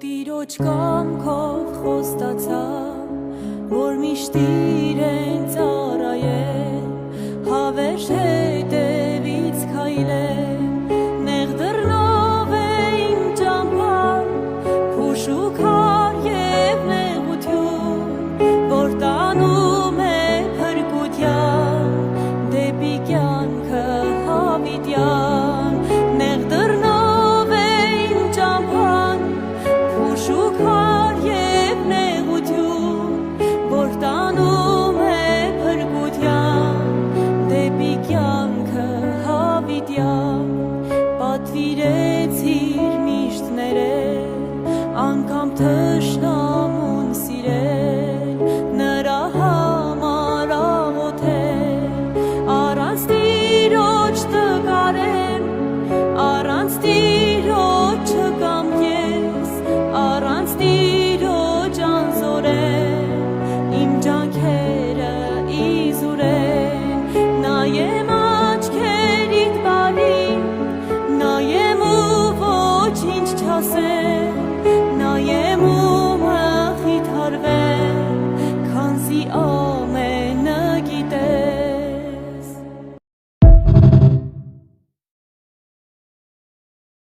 Տիրոջ կամքով խոստացա, որ միշտ իրեն ծառայեմ, հավերժ հետևից քայլեմ, նեղ դռնով է իմ ճամփան, փուշ ու քար և նեղություն, որ տանում է փրկության, դեպի կյանքը հավիտյան, նեղ դռնով է իմ ճամփան, շուքար և նեղություն, որ տանում է փրկության, դեպի կյանքը հավիտյան, պատվիրեցիր միշտ ներել, անգամ թշնամուն սիրել, նրա համար աղոթել, առանց Տիրոջ տկարեմ, առանց Տիրոջ չկամ ես, առանց Տիրոջ անզորեն, իմ ջանքերը իզուրեն, նայեմ աչքերիդ բարին, նայեմ ու ոչինչ չասեմ,